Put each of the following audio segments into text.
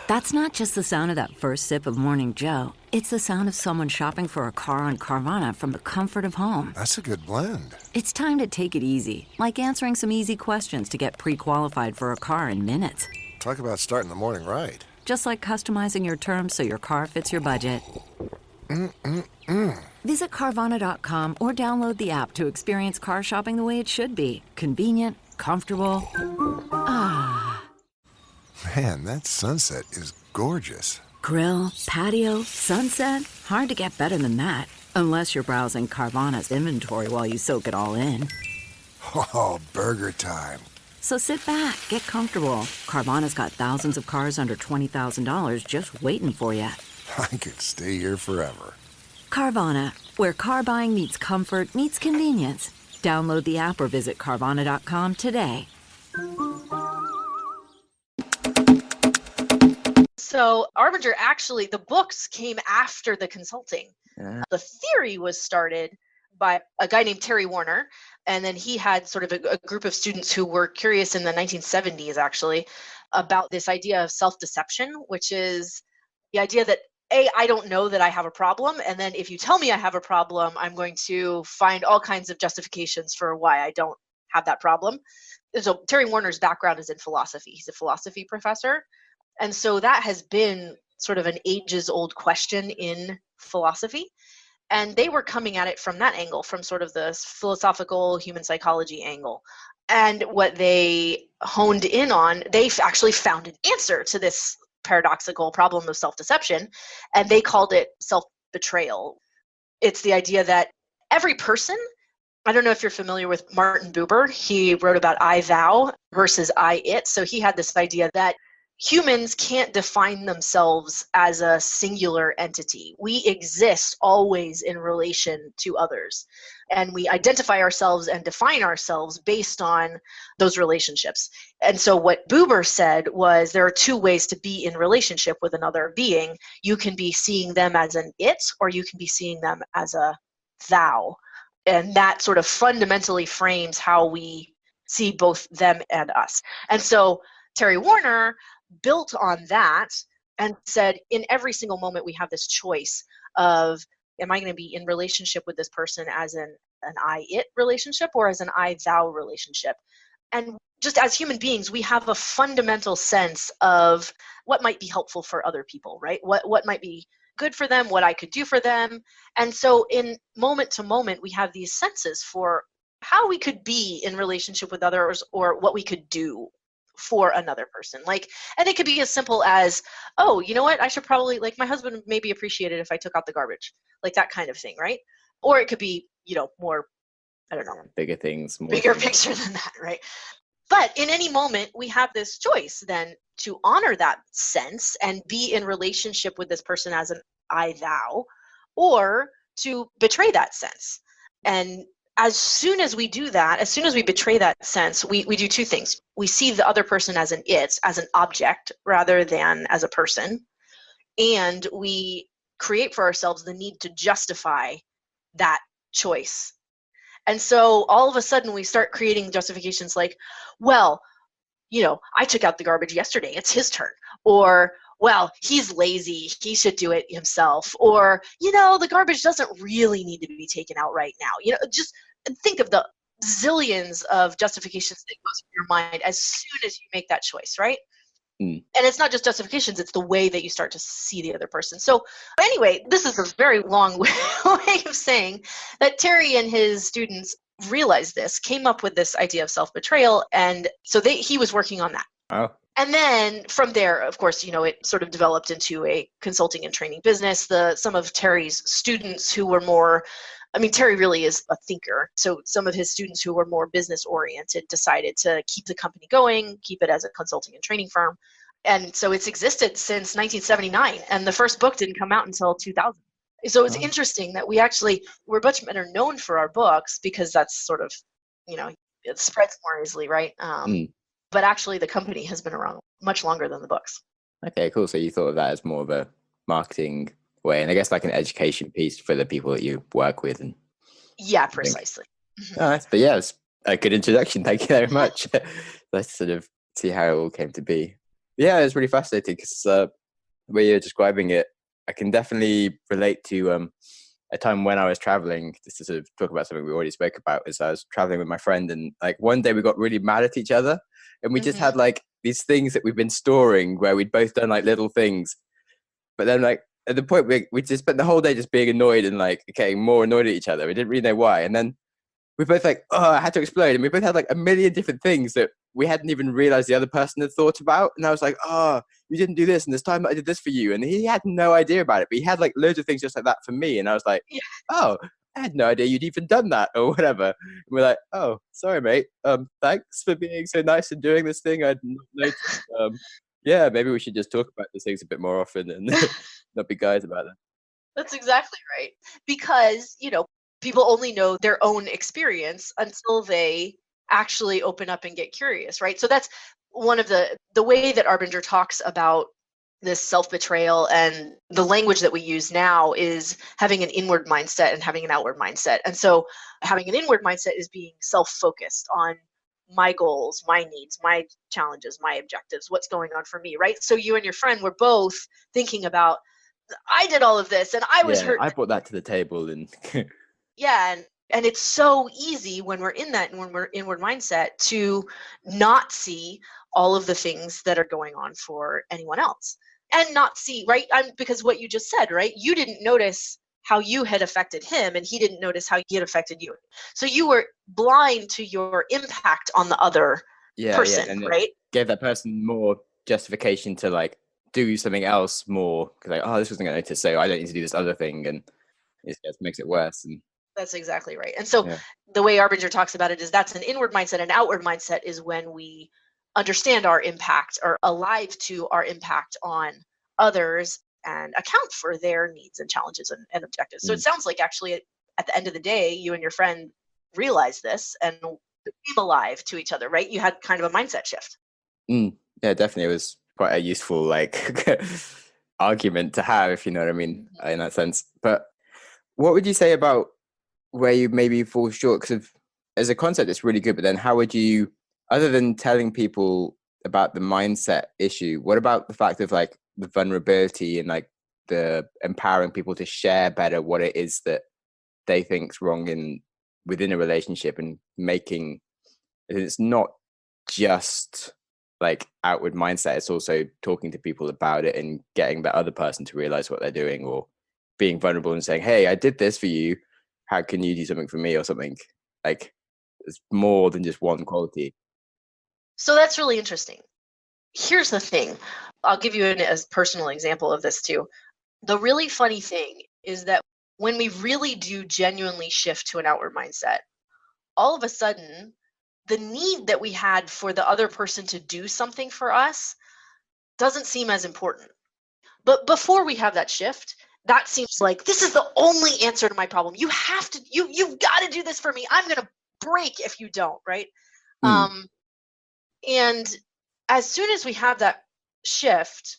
That's not just the sound of that first sip of Morning Joe. It's the sound of someone shopping for a car on Carvana from the comfort of home. That's a good blend. It's time to take it easy, like answering some easy questions to get pre-qualified for a car in minutes. Talk about starting the morning right. Just like customizing your terms so your car fits your budget. Visit Carvana.com or download the app to experience car shopping the way it should be. Convenient, comfortable. Ah. Man, that sunset is gorgeous. Grill, patio, sunset. Hard to get better than that. Unless you're browsing Carvana's inventory while you soak it all in. Oh, burger time. So sit back, get comfortable. Carvana's got thousands of cars under $20,000 just waiting for you. I could stay here forever. Carvana, where car buying meets comfort meets convenience. Download the app or visit Carvana.com today. So Arbinger, actually, the books came after the consulting. Yeah. The theory was started by a guy named Terry Warner, and then he had sort of a group of students who were curious in the 1970s, actually, about this idea of self-deception, which is the idea that, A, I don't know that I have a problem, and then if you tell me I have a problem, I'm going to find all kinds of justifications for why I don't have that problem. So Terry Warner's background is in philosophy. He's a philosophy professor. And so that has been sort of an ages-old question in philosophy. And they were coming at it from that angle, from sort of the philosophical human psychology angle. And what they honed in on, they actually found an answer to this paradoxical problem of self-deception, and they called it self-betrayal. It's the idea that every person, I don't know if you're familiar with Martin Buber, he wrote about I thou versus I it. So he had this idea that humans can't define themselves as a singular entity. We exist always in relation to others. And we identify ourselves and define ourselves based on those relationships. And so what Buber said was there are two ways to be in relationship with another being. You can be seeing them as an it, or you can be seeing them as a thou. And that sort of fundamentally frames how we see both them and us. And so Terry Warner built on that and said, in every single moment we have this choice of, am I going to be in relationship with this person as an I-it relationship or as an I-thou relationship? And just as human beings, we have a fundamental sense of what might be helpful for other people, right? What might be good for them, what I could do for them. And so in moment to moment, we have these senses for how we could be in relationship with others or what we could do for another person. And it could be as simple as, oh, you know what, I should probably, my husband would maybe appreciate it if I took out the garbage, that kind of thing, right? Or it could be, more, I don't know, bigger things, more bigger things. picture than that, right? But in any moment, we have this choice then to honor that sense and be in relationship with this person as an I thou, or to betray that sense. And as soon as we do that, as soon as we betray that sense, we do two things. We see the other person as an it, as an object, rather than as a person. And we create for ourselves the need to justify that choice. And so all of a sudden we start creating justifications like, well, I took out the garbage yesterday, it's his turn. Or, well, he's lazy, he should do it himself. Or, the garbage doesn't really need to be taken out right now. Just think of the zillions of justifications that goes through your mind as soon as you make that choice, right? And it's not just justifications, it's the way that you start to see the other person. So anyway, this is a very long way of saying that Terry and his students realized this, came up with this idea of self-betrayal, and so he was working on that. Oh. And then from there, of course, it sort of developed into a consulting and training business. Some of Terry's students who were more, Terry really is a thinker. So some of his students who were more business oriented decided to keep the company going, keep it as a consulting and training firm. And so it's existed since 1979. And the first book didn't come out until 2000. So it's interesting that we're much better known for our books because that's sort of, it spreads more easily, right? But actually the company has been around much longer than the books. Okay, cool. So you thought of that as more of a marketing way, and I guess like an education piece for the people that you work with. And yeah, precisely. Nice. But yeah, it's a good introduction. Thank you very much. Let's sort of see how it all came to be. Yeah, it's really fascinating because the way you're describing it, I can definitely relate to a time when I was traveling. Just to sort of talk about something we already spoke about, is I was traveling with my friend, and like one day we got really mad at each other, and we just Hmm. had like these things that we've been storing where we'd both done like little things, but then like at the point we just spent the whole day just being annoyed and like getting more annoyed at each other. We didn't really know why, and then we both like, oh, I had to explode. And we both had like a million different things that we hadn't even realized the other person had thought about. And I was like, oh, you didn't do this. And this time I did this for you. And he had no idea about it, but he had like loads of things just like that for me. And I was like, Yeah. oh, I had no idea you'd even done that or whatever. And we're like, oh, sorry, mate. Thanks for being so nice and doing this thing. I'd not noticed. Yeah, maybe we should just talk about these things a bit more often and not be guys about them. That's exactly right. Because, people only know their own experience until they actually open up and get curious, right? So that's one of the way that Arbinger talks about this self-betrayal, and the language that we use now is having an inward mindset and having an outward mindset. And so having an inward mindset is being self-focused on my goals, my needs, my challenges, my objectives, what's going on for me, right? So you and your friend were both thinking about, I did all of this and I was Yeah, hurt. I brought that to the table and Yeah, and it's so easy when we're in that, and when we're inward mindset, to not see all of the things that are going on for anyone else, and not see, right? Because what you just said, right? You didn't notice how you had affected him, and he didn't notice how he had affected you. So you were blind to your impact on the other yeah, person, and it right? gave that person more justification to like do something else more because like, oh, this wasn't going to notice, so I don't need to do this other thing, and it just makes it worse. And That's exactly right. And so yeah, the way Arbinger talks about it is that's an inward mindset. An outward mindset is when we understand our impact, or alive to our impact on others, and account for their needs and challenges and objectives. So it mm, sounds like actually at the end of the day, you and your friend realized this and became alive to each other, right? You had kind of a mindset shift. yeah, definitely, it was quite a useful like argument to have, if you know what I mean, in that sense. But what would you say about where you maybe fall short? Because as a concept, it's really good, but then how would you, other than telling people about the mindset issue, what about the fact of like the vulnerability and like the empowering people to share better what it is that they think's wrong in within a relationship, and making it's not just like outward mindset, it's also talking to people about it and getting that other person to realize what they're doing, or being vulnerable and saying, hey, I did this for you, how can you do something for me, or something like it's more than just one quality. So that's really interesting. Here's the thing. I'll give you a personal example of this too. The really funny thing is that when we really do genuinely shift to an outward mindset, all of a sudden, the need that we had for the other person to do something for us doesn't seem as important. But before we have that shift, that seems like this is the only answer to my problem. You have to, you've got to do this for me. I'm gonna break if you don't, right? Mm, Um, and as soon as we have that shift,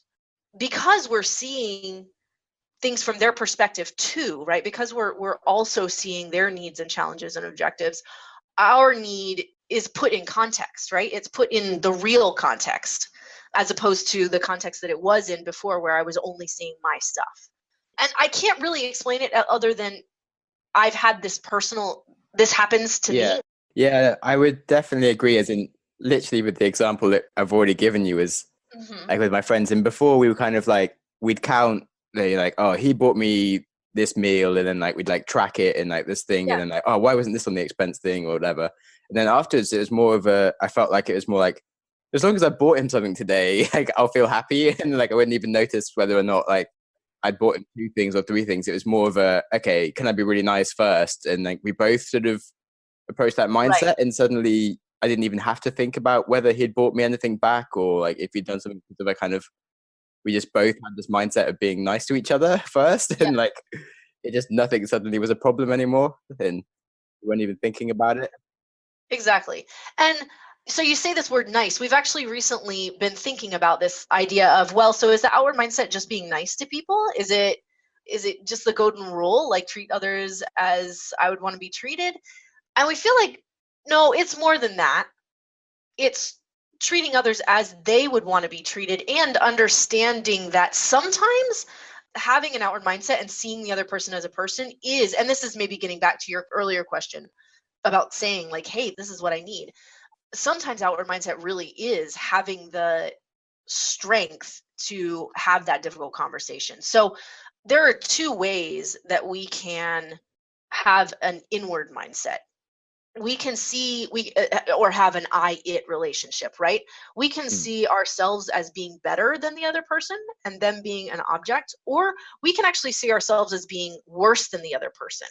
because we're seeing things from their perspective too, right? Because we're also seeing their needs and challenges and objectives, our need is put in context, right? It's put in the real context, as opposed to the context that it was in before, where I was only seeing my stuff. And I can't really explain it other than I've had this happens to yeah, me. yeah, I would definitely agree, as in literally with the example that I've already given you, is Hmm. like with my friends. And before we were kind of like, we'd count, they like, oh, he bought me this meal, and then like we'd like track it and like this thing, and Yeah, then like, oh, why wasn't this on the expense thing or whatever. And then afterwards it was more of a, I felt like it was more like, as long as I bought him something today, like I'll feel happy. And like I wouldn't even notice whether or not like I'd bought him two things or three things. It was more of a, okay, can I be really nice first? And like we both sort of approached that right. mindset, and suddenly I didn't even have to think about whether he'd bought me anything back, or like if he'd done something. I kind of, we just both had this mindset of being nice to each other first, Yeah, and like it just, nothing suddenly was a problem anymore, and we weren't even thinking about it. exactly. And so you say this word nice. We've actually recently been thinking about this idea of, well, so is the outward mindset just being nice to people? Is it just the golden rule, like treat others as I would want to be treated? And we feel like, no, it's more than that. It's treating others as they would want to be treated, and understanding that sometimes having an outward mindset and seeing the other person as a person is, and this is maybe getting back to your earlier question about saying like, hey, this is what I need. Sometimes outward mindset really is having the strength to have that difficult conversation. So there are two ways that we can have an inward mindset. We can see or have an I it relationship, right? We can Mm. see ourselves as being better than the other person and them being an object, or we can actually see ourselves as being worse than the other person.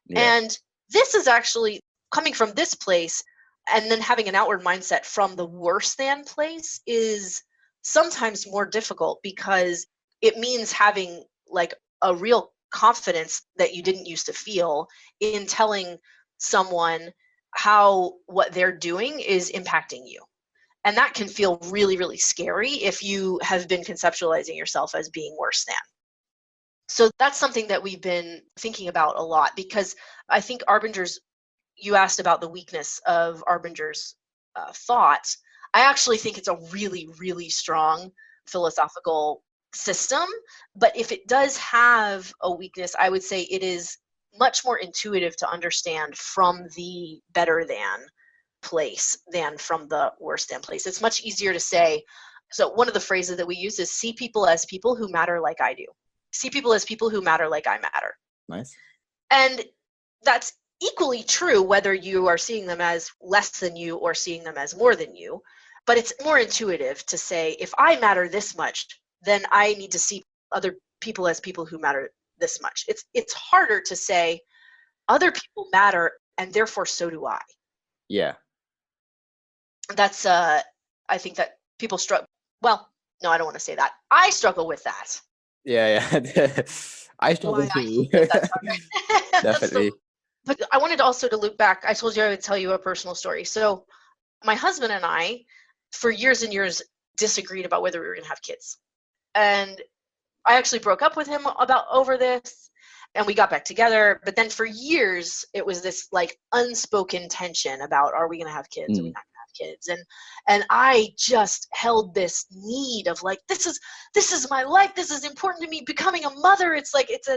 Yeah. And this is actually coming from this place, and then having an outward mindset from the worse than place is sometimes more difficult, because it means having like a real confidence that you didn't used to feel in telling someone how what they're doing is impacting you. And that can feel really, really scary if you have been conceptualizing yourself as being worse than. So that's something that we've been thinking about a lot, because I think Arbinger's, you asked about the weakness of Arbinger's thought. I actually think it's a really, really strong philosophical system. But if it does have a weakness, I would say it is much more intuitive to understand from the better than place than from the worse than place. It's much easier to say. So one of the phrases that we use is see people as people who matter like I do. See people as people who matter like I matter. Nice. And that's equally true whether you are seeing them as less than you or seeing them as more than you. But it's more intuitive to say, if I matter this much, then I need to see other people as people who matter this much. It's harder to say other people matter and therefore so do I. Yeah. That's I think that people struggle. Well, no, I don't want to say that. I struggle with that. Yeah. I struggle Why I too. hate that subject. Definitely. But I wanted also to loop back. I told you I would tell you a personal story. So my husband and I, for years and years, disagreed about whether we were going to have kids. And I actually broke up with him about over this, and we got back together. But then for years, it was this like unspoken tension about, are we going to have kids? Are we Mm. not going to have kids? And I just held this need of like, this is my life. This is important to me. Becoming a mother, it's like it's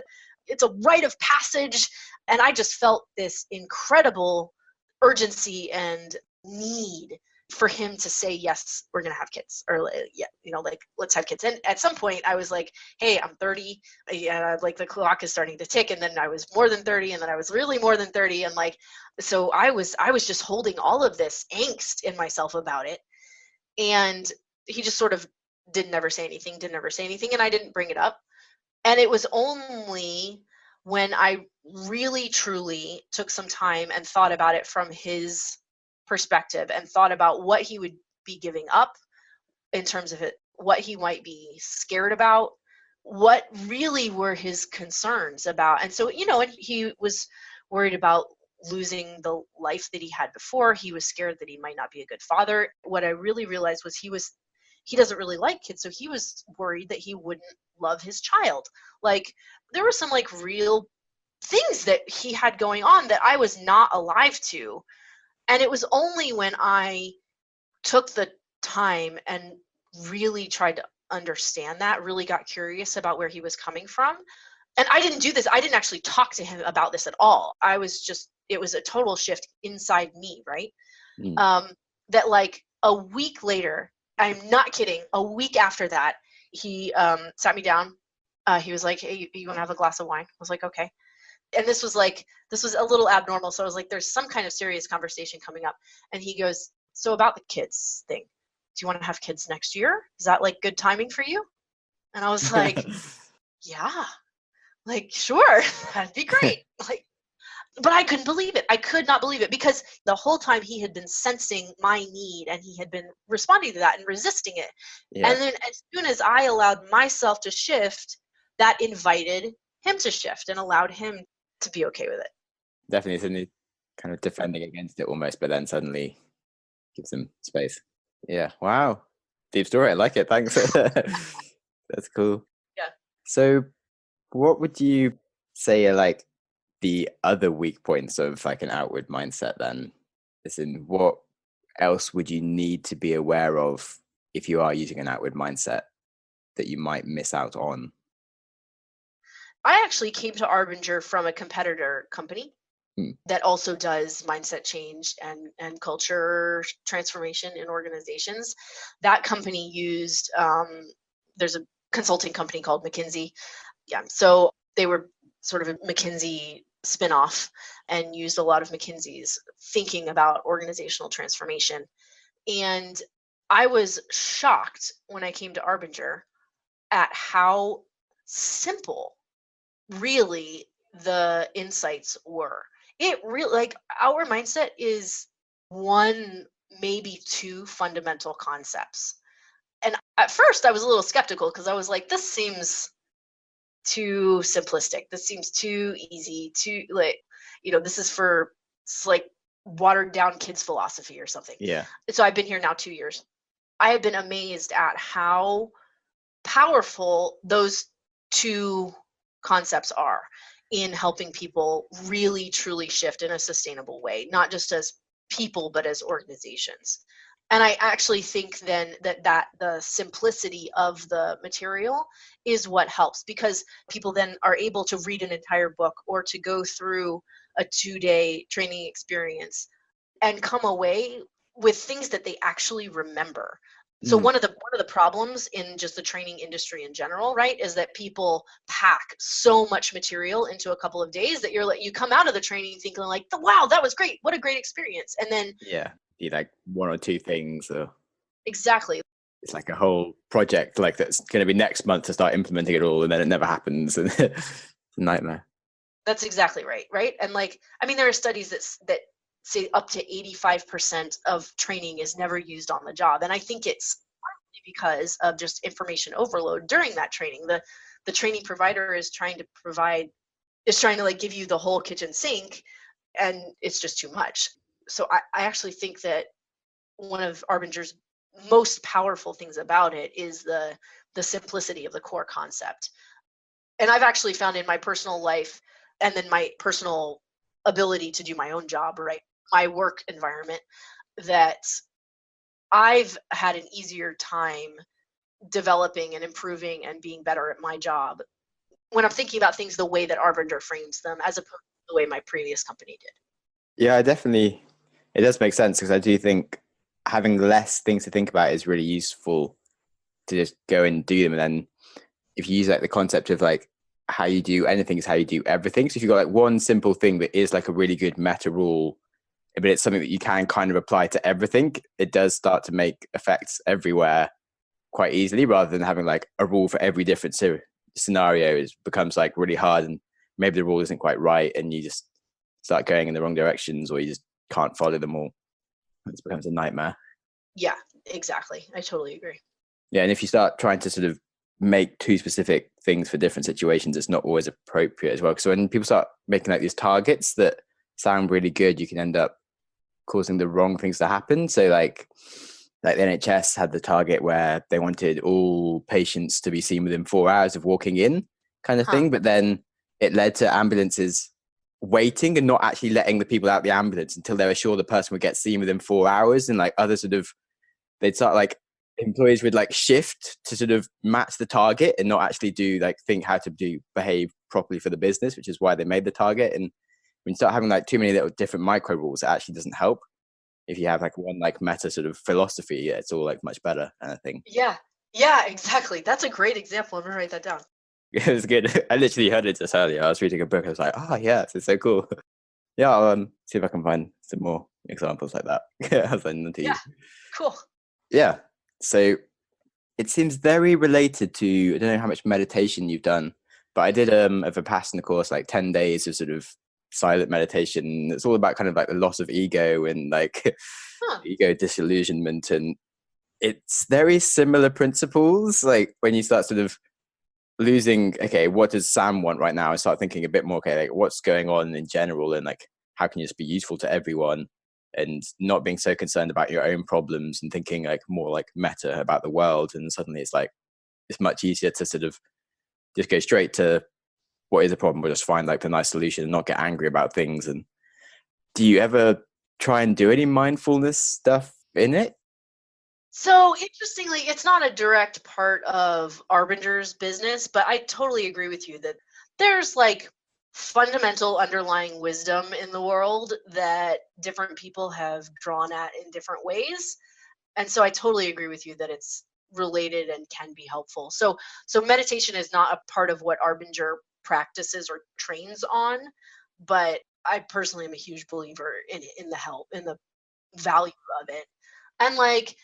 a rite of passage. And I just felt this incredible urgency and need for him to say, yes, we're going to have kids, or yeah, like, let's have kids. And at some point I was like, hey, I'm 30, and like the clock is starting to tick. And then I was more than 30, and then I was really more than 30. And like, so I was just holding all of this angst in myself about it. And he just sort of didn't ever say anything. And I didn't bring it up. And it was only when I really truly took some time and thought about it from his perspective, and thought about what he would be giving up in terms of it, what he might be scared about, what really were his concerns about. And so, and he was worried about losing the life that he had before. He was scared that he might not be a good father. What I really realized was he doesn't really like kids, so he was worried that he wouldn't love his child. Like, there were some like real things that he had going on that I was not alive to. And it was only when I took the time and really tried to understand that, really got curious about where he was coming from. And I didn't do this. I didn't actually talk to him about this at all. It was a total shift inside me, right? Mm. That like a week later, I'm not kidding, a week after that, he sat me down. He was like, hey, you want to have a glass of wine? I was like, okay. And this was a little abnormal. So I was like, there's some kind of serious conversation coming up. And he goes, so about the kids thing, do you want to have kids next year? Is that like good timing for you? And I was like, yeah, like, sure, that'd be great. Like, but I couldn't believe it. I could not believe it, because the whole time he had been sensing my need, and he had been responding to that and resisting it. Yeah. And then as soon as I allowed myself to shift, that invited him to shift and allowed him to be okay with it. Definitely, suddenly kind of defending against it almost, but then suddenly gives them space. Yeah. Wow. Deep story. I like it. Thanks. That's cool. Yeah. So what would you say are like the other weak points of like an outward mindset then? As in, what else would you need to be aware of if you are using an outward mindset that you might miss out on? I actually came to Arbinger from a competitor company Hmm. that also does mindset change and culture transformation in organizations. That company used, there's a consulting company called McKinsey. Yeah. So they were sort of a McKinsey spinoff and used a lot of McKinsey's thinking about organizational transformation. And I was shocked when I came to Arbinger at how simple really the insights were. It really, like, our mindset is one, maybe two fundamental concepts. And at first I was a little skeptical because I was like, this seems too simplistic. This seems too easy, too, like, this is for, it's like watered down kids philosophy or something. Yeah. So I've been here now 2 years. I have been amazed at how powerful those two concepts are in helping people really truly shift in a sustainable way, not just as people but as organizations. And I actually think then that the simplicity of the material is what helps, because people then are able to read an entire book or to go through a 2-day training experience and come away with things that they actually remember. So Mm. one of the problems in just the training industry in general, right, is that people pack so much material into a couple of days that you come out of the training thinking like, wow, that was great. What a great experience. And then Yeah. Be like one or two things, or exactly. it's like a whole project like that's going to be next month to start implementing it all, and then it never happens, and it's a nightmare. That's exactly right. Right. And like, I mean, there are studies that say up to 85% of training is never used on the job. And I think it's partly because of just information overload during that training. The training provider is trying to like give you the whole kitchen sink, and it's just too much. So I actually think that one of Arbinger's most powerful things about it is the simplicity of the core concept. And I've actually found in my personal life, and then my personal ability to do my own job, right, my work environment, that I've had an easier time developing and improving and being better at my job when I'm thinking about things the way that Arbinger frames them, as opposed to the way my previous company did. Yeah, definitely. It does make sense, because I do think having less things to think about is really useful to just go and do them. And then if you use like the concept of like how you do anything is how you do everything. So if you've got like one simple thing that is like a really good meta rule, but it's something that you can kind of apply to everything, it does start to make effects everywhere quite easily, rather than having like a rule for every different scenario. It becomes like really hard, and maybe the rule isn't quite right, and you just start going in the wrong directions, or you just can't follow them all. It becomes a nightmare. Yeah, exactly. I totally agree. Yeah, and if you start trying to sort of make too specific things for different situations, it's not always appropriate as well. Because when people start making like these targets that sound really good, you can end up causing the wrong things to happen. So like the NHS had the target where they wanted all patients to be seen within 4 hours of walking in, kind of thing. But then it led to ambulances waiting and not actually letting the people out the ambulance until they were sure the person would get seen within 4 hours. And like other sort of, they'd start like employees would like shift to sort of match the target and not actually do like think how to behave properly for the business, which is why they made the target. And when you start having like too many little different micro rules, it actually doesn't help. If you have like one like meta sort of philosophy, yeah, it's all like much better kind of thing. Yeah, exactly. That's a great example. I'm gonna write that down. It was good. I literally heard it just earlier. I was reading a book. I was like, oh yeah, it's so cool. Yeah, I'll see if I can find some more examples like that. I'll send them to you. Yeah, cool. Yeah. So it seems very related to, I don't know how much meditation you've done, but I did a Vipassana course, like 10 days of sort of silent meditation. It's all about kind of like the loss of ego and like ego disillusionment. And it's very similar principles. Like when you start sort of losing, okay, what does Sam want right now? And start thinking a bit more, okay, like what's going on in general, and like how can you just be useful to everyone, and not being so concerned about your own problems and thinking like more like meta about the world. And suddenly it's like, it's much easier to sort of just go straight to what is the problem, but just find like the nice solution and not get angry about things. And do you ever try and do any mindfulness stuff in it? So interestingly, it's not a direct part of Arbinger's business, but I totally agree with you that there's like fundamental underlying wisdom in the world that different people have drawn at in different ways. And so I totally agree with you that it's related and can be helpful. So meditation is not a part of what Arbinger practices or trains on, but I personally am a huge believer in it, in the help, in the value of it. And like,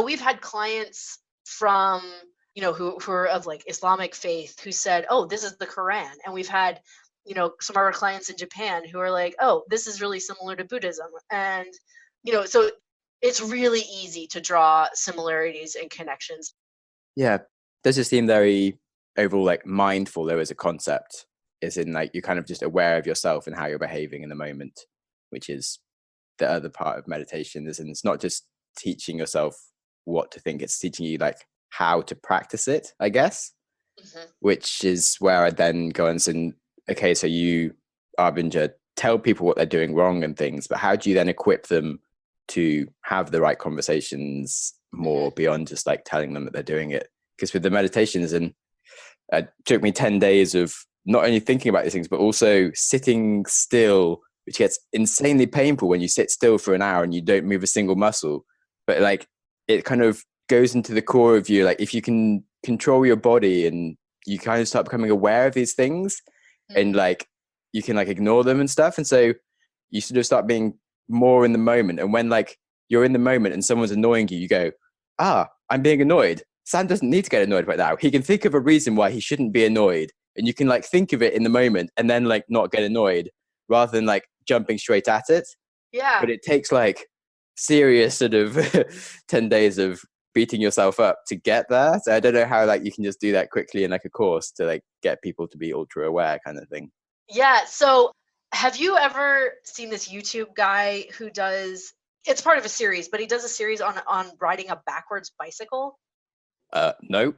we've had clients from, who are of like Islamic faith who said, oh, this is the Quran. And we've had, some of our clients in Japan who are like, oh, this is really similar to Buddhism. And, so it's really easy to draw similarities and connections. Yeah. Does it seem very overall like mindful though as a concept? Is in like you're kind of just aware of yourself and how you're behaving in the moment, which is the other part of meditation. Is it's not just teaching yourself what to think, it's teaching you like how to practice it, I guess. Which is where I then go and say, okay, so you, Arbinger, tell people what they're doing wrong and things, but how do you then equip them to have the right conversations more beyond just like telling them that they're doing it? Because with the meditations, and it took me 10 days of not only thinking about these things, but also sitting still, which gets insanely painful when you sit still for an hour and you don't move a single muscle. But like it kind of goes into the core of you. Like if you can control your body and you kind of start becoming aware of these things and like you can like ignore them and stuff. And so you sort of start being more in the moment. And when like you're in the moment and someone's annoying you, you go, I'm being annoyed. Sam doesn't need to get annoyed right now. He can think of a reason why he shouldn't be annoyed. And you can like think of it in the moment and then like not get annoyed rather than like jumping straight at it. Yeah. But it takes like serious sort of 10 days of beating yourself up to get there. So I don't know how like you can just do that quickly in like a course to like get people to be ultra aware kind of thing. Yeah. So have you ever seen this YouTube guy who does, it's part of a series, but he does a series on riding a backwards bicycle? No.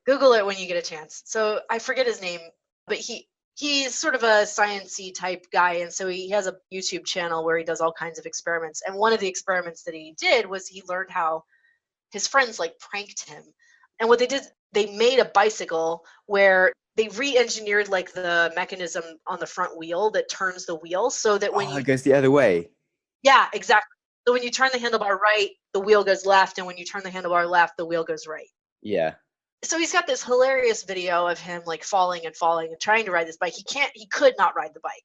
Google it when you get a chance. So I forget his name, but he's sort of a sciencey type guy, and so he has a YouTube channel where he does all kinds of experiments. And one of the experiments that he did was he learned how his friends like pranked him. And what they did, they made a bicycle where they re-engineered like the mechanism on the front wheel that turns the wheel so that when It goes the other way. Yeah, exactly. So when you turn the handlebar right, the wheel goes left, and when you turn the handlebar left, the wheel goes right. Yeah. So he's got this hilarious video of him like falling and trying to ride this bike. He could not ride the bike.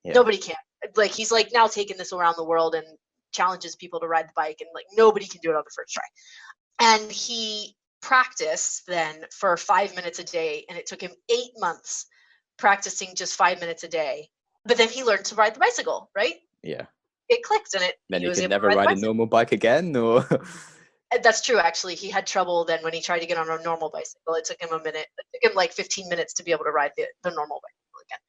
Yeah. Nobody can. Like he's like now taking this around the world and challenges people to ride the bike, and like nobody can do it on the first try. And he practiced then for 5 minutes a day, and it took him 8 months practicing just 5 minutes a day. But then he learned to ride the bicycle, right? Yeah. It clicked, and Then he you was can able to never ride a the normal bike again, or That's true, actually. He had trouble then when he tried to get on a normal bicycle. It took him a minute. It took him like 15 minutes to be able to ride the normal bicycle again.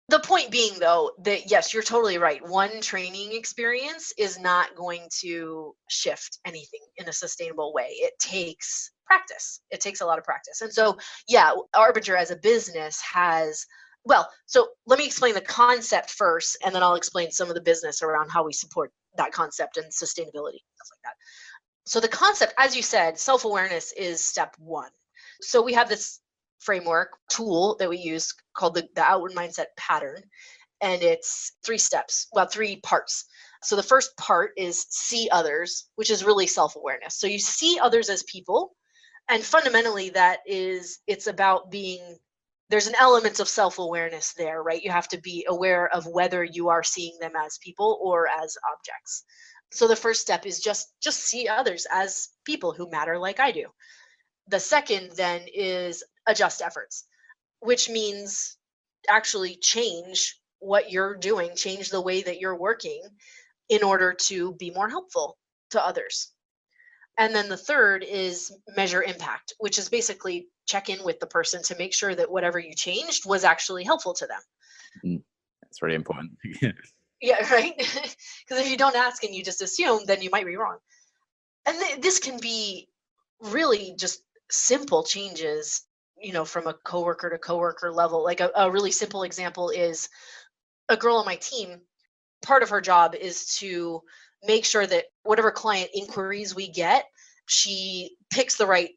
The point being, though, that yes, you're totally right. One training experience is not going to shift anything in a sustainable way. It takes practice. It takes a lot of practice. And so, yeah, Arbinger as a business has, well, so let me explain the concept first, and then I'll explain some of the business around how we support that concept and sustainability, stuff like that. So the concept, as you said, self-awareness is step one. So we have this framework tool that we use called the outward mindset pattern. And it's 3 steps, well, 3 parts. So the first part is see others, which is really self-awareness. So you see others as people. And fundamentally it's about being, there's an element of self-awareness there, right? You have to be aware of whether you are seeing them as people or as objects. So the first step is just see others as people who matter like I do. The second then is adjust efforts, which means actually change what you're doing, change the way that you're working in order to be more helpful to others. And then the third is measure impact, which is basically check in with the person to make sure that whatever you changed was actually helpful to them. That's really important. Yeah, right? Because if you don't ask and you just assume, then you might be wrong. And this can be really just simple changes, from a coworker to coworker level. Like a really simple example is a girl on my team. Part of her job is to make sure that whatever client inquiries we get, she picks the right,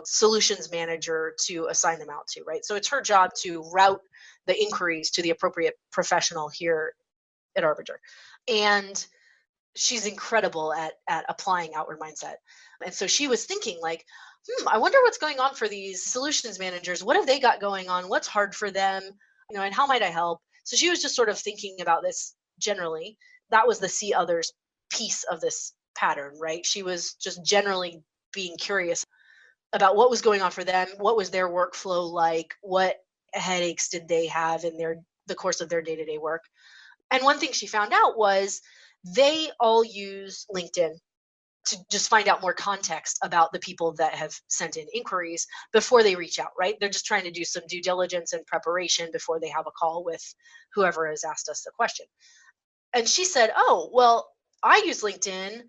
solutions manager to assign them out to, right? So it's her job to route the inquiries to the appropriate professional here at Arbinger. And she's incredible at applying outward mindset. And so she was thinking like, I wonder what's going on for these solutions managers. What have they got going on? What's hard for them? And how might I help? So she was just sort of thinking about this generally. That was the see others piece of this pattern, right? She was just generally being curious about what was going on for them, what was their workflow like, what headaches did they have in the course of their day-to-day work. And one thing she found out was they all use LinkedIn to just find out more context about the people that have sent in inquiries before they reach out, right? They're just trying to do some due diligence and preparation before they have a call with whoever has asked us the question. And she said, oh, well, I use LinkedIn,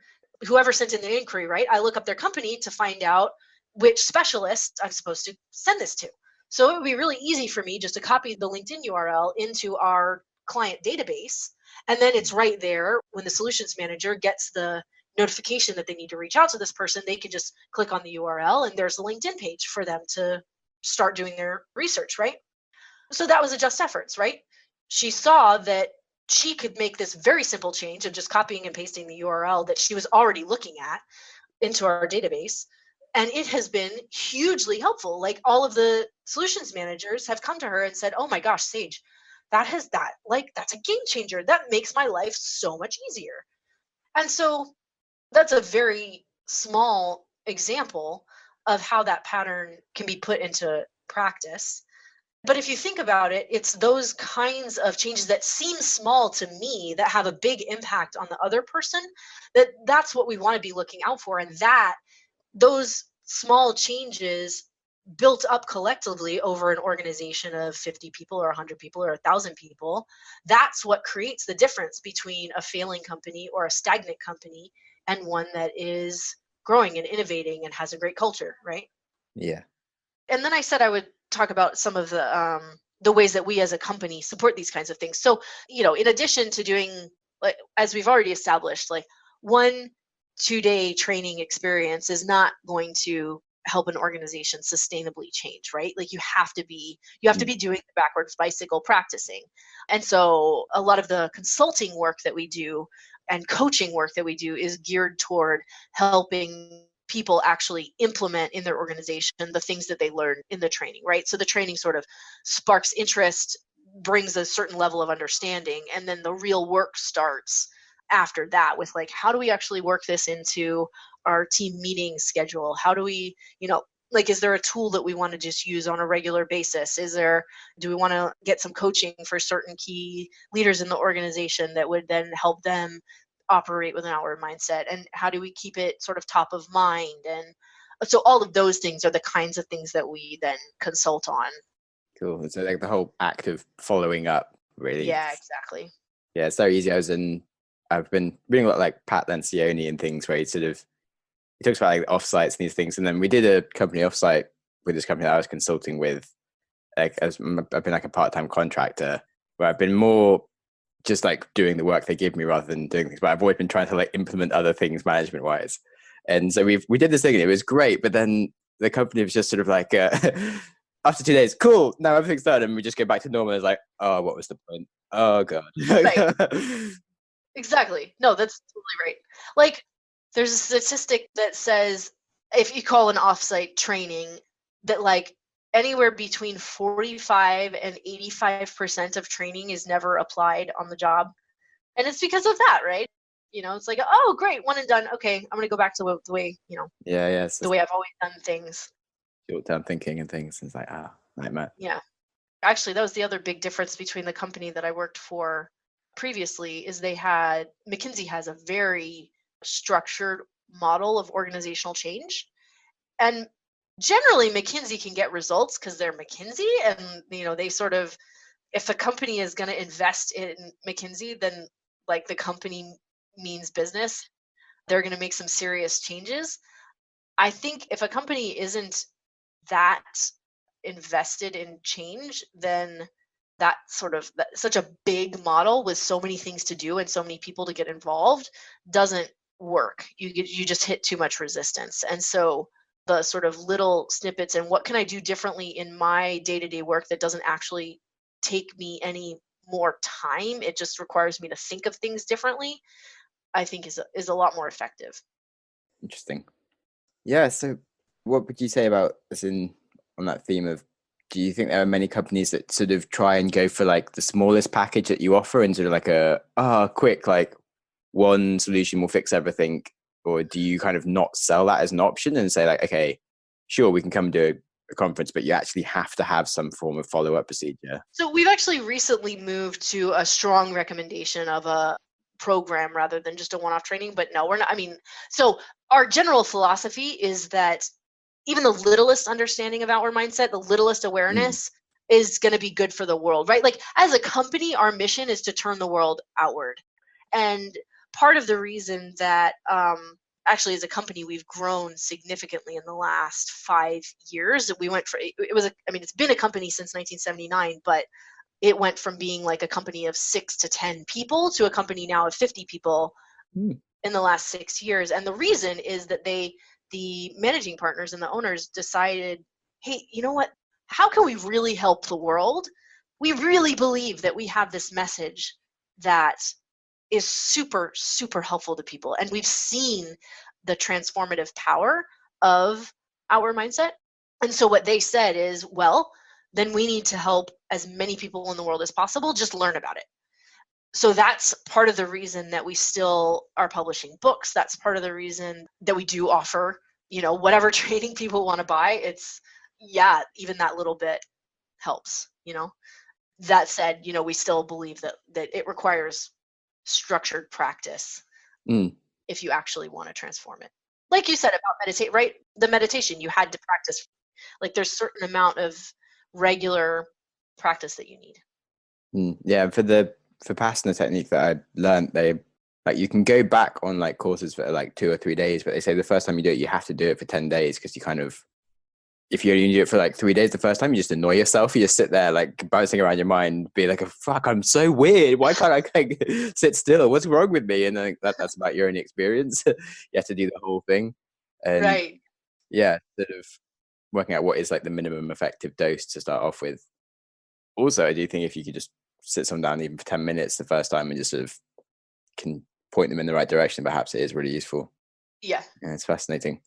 whoever sent in the inquiry, right? I look up their company to find out which specialist I'm supposed to send this to. So it would be really easy for me just to copy the LinkedIn URL into our client database. And then it's right there when the solutions manager gets the notification that they need to reach out to this person, they can just click on the URL and there's a LinkedIn page for them to start doing their research, right? So that was a just efforts, right? She saw that she could make this very simple change of just copying and pasting the URL that she was already looking at into our database. And it has been hugely helpful. Like all of the solutions managers have come to her and said, oh my gosh, Sage, that's a game changer. That makes my life so much easier. And so that's a very small example of how that pattern can be put into practice. But if you think about it, it's those kinds of changes that seem small to me that have a big impact on the other person. That's what we want to be looking out for. And that those small changes built up collectively over an organization of 50 people or 100 people or 1,000 people, that's what creates the difference between a failing company or a stagnant company and one that is growing and innovating and has a great culture, right? Yeah. And then I said I would talk about some of the ways that we as a company support these kinds of things. So, in addition to doing, like, as we've already established, like 1 2-day training experience is not going to help an organization sustainably change, right? Like you have to be doing the backwards bicycle practicing. And so a lot of the consulting work that we do and coaching work that we do is geared toward helping people actually implement in their organization the things that they learn in the training, right? So the training sort of sparks interest, brings a certain level of understanding, and then the real work starts after that with like, how do we actually work this into our team meeting schedule? How do we, like, is there a tool that we want to just use on a regular basis? Do we want to get some coaching for certain key leaders in the organization that would then help them operate with an outward mindset? And how do we keep it sort of top of mind? And so all of those things are the kinds of things that we then consult on. Cool. So like the whole act of following up, really. Yeah, exactly. Yeah, it's so easy. I've been reading a lot like Pat Lencioni and things where he talks about like offsites and these things. And then we did a company offsite with this company that I was consulting with. Like I've been like a part-time contractor where I've been more just like doing the work they give me rather than doing things. But I've always been trying to like implement other things management wise. And so we did this thing and it was great. But then the company was just sort of like, after 2 days, cool, now everything's done. And we just go back to normal. It's like, oh, what was the point? Oh, God. Right. Exactly. No, that's totally right. Like, there's a statistic that says if you call an offsite training, that like anywhere between 45 and 85% of training is never applied on the job. And it's because of that, right? It's like, oh, great, one and done. Okay, I'm going to go back to the way, Yeah. the way I've always done things. Short-term thinking and things. It's like, nightmare. Yeah. Actually, that was the other big difference between the company that I worked for previously is McKinsey has a very structured model of organizational change. And generally McKinsey can get results because they're McKinsey and, they sort of, if a company is going to invest in McKinsey, then like the company means business. They're going to make some serious changes. I think if a company isn't that invested in change, then that such a big model with so many things to do and so many people to get involved doesn't work. You just hit too much resistance. And so the sort of little snippets and what can I do differently in my day-to-day work that doesn't actually take me any more time, it just requires me to think of things differently, I think is a lot more effective. Interesting. Yeah. So, what would you say about as in on that theme of? Do you think there are many companies that sort of try and go for like the smallest package that you offer and sort of like a quick like one solution will fix everything, or do you kind of not sell that as an option and say like, okay, sure, we can come do a conference, but you actually have to have some form of follow-up procedure? So we've actually recently moved to a strong recommendation of a program rather than just a one-off training, but no, we're not. I mean, so our general philosophy is that even the littlest understanding of outward mindset, the littlest Mm, awareness is going to be good for the world, right? Like as a company, our mission is to turn the world outward. And part of the reason that actually as a company we've grown significantly in the last 5 years, we went for it was a, I mean it's been a company since 1979, but it went from being like a company of 6 to 10 people to a company now of 50 people mm, in the last 6 years. And the reason is that the managing partners and the owners decided, hey, you know what? How can we really help the world? We really believe that we have this message that is super, super helpful to people. And we've seen the transformative power of our mindset. And so what they said is, well, then we need to help as many people in the world as possible just learn about it. So that's part of the reason that we still are publishing books. That's part of the reason that we do offer, whatever training people want to buy. It's, yeah, even that little bit helps. That said, we still believe that it requires structured practice mm. if you actually want to transform it. Like you said about meditate, right? The meditation you had to practice. Like there's certain amount of regular practice that you need. Yeah, for the Vipassana technique that I learned, they like you can go back on like courses for like 2 or 3 days, but they say the first time you do it, you have to do it for 10 days because you kind of if you only do it for like 3 days the first time, you just annoy yourself. You just sit there like bouncing around your mind, be like, "Fuck, I'm so weird. Why can't I like, sit still? What's wrong with me?" And then that's about your own experience. You have to do the whole thing, and Right. yeah, sort of working out what is like the minimum effective dose to start off with. Also, I do think if you could just sit someone down even for 10 minutes the first time and just sort of can point them in the right direction, perhaps it is really useful. Yeah. Yeah, it's fascinating.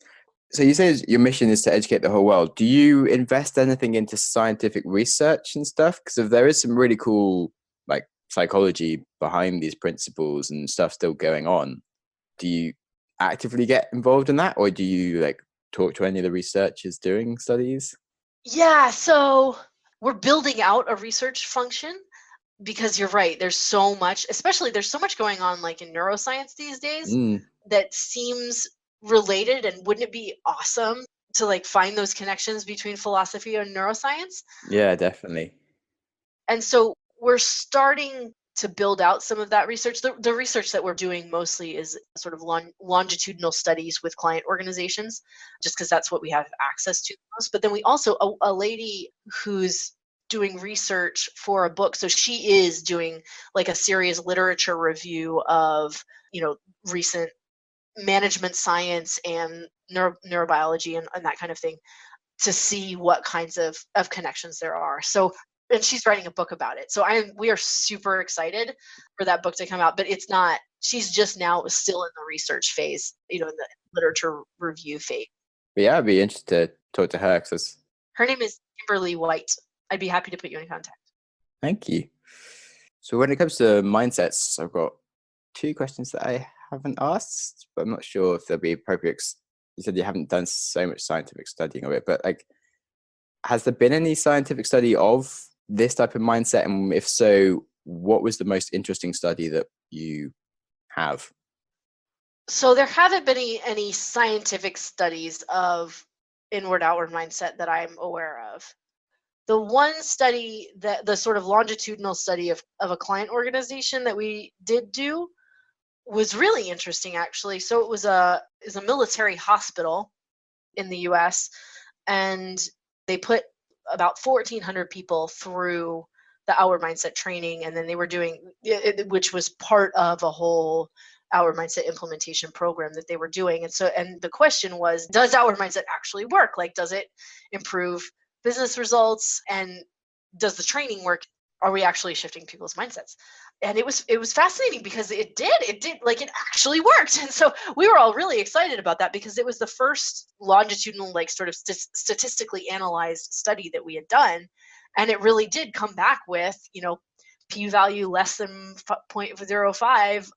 So you say your mission is to educate the whole world. Do you invest anything into scientific research and stuff? Because if there is some really cool like psychology behind these principles and stuff still going on, do you actively get involved in that, or do you like talk to any of the researchers doing studies? Yeah. So we're building out a research function because you're right. There's so much, especially there's so much going on like in neuroscience these days Mm, that seems related. And wouldn't it be awesome to like find those connections between philosophy and neuroscience? yeah, definitely. And so we're starting to build out some of that research. The research that we're doing mostly is sort of longitudinal studies with client organizations, just because that's what we have access to most. But then we also, a lady who's doing research for a book. So she is doing like a serious literature review of, recent management science and neurobiology and that kind of thing to see what kinds of connections there are. So, and she's writing a book about it. So we are super excited for that book to come out, but it's not, she's just now still in the research phase, in the literature review phase. But yeah, I'd be interested to talk to her because Her name is Kimberly White. I'd be happy to put you in contact. thank you. So when it comes to mindsets, I've got two questions that I haven't asked, but I'm not sure if they'll be appropriate. You said you haven't done so much scientific studying of it, but like, has there been any scientific study of this type of mindset? And if so, what was the most interesting study that you have? So there haven't been any scientific studies of inward outward mindset that I'm aware of. The one study, that the sort of longitudinal study of a client organization that we did do was really interesting actually. So it was a military hospital in the US, and they put about 1,400 people through the Our Mindset training, and then they were doing which was part of a whole Our Mindset implementation program that they were doing. And the question was, does Our Mindset actually work? Like, does it improve business results, and does the training work? Are we actually shifting people's mindsets? And it was fascinating because it did, like, it actually worked. And so we were all really excited about that, because it was the first longitudinal, like, sort of statistically analyzed study that we had done, and it really did come back with, p-value less than 0.05,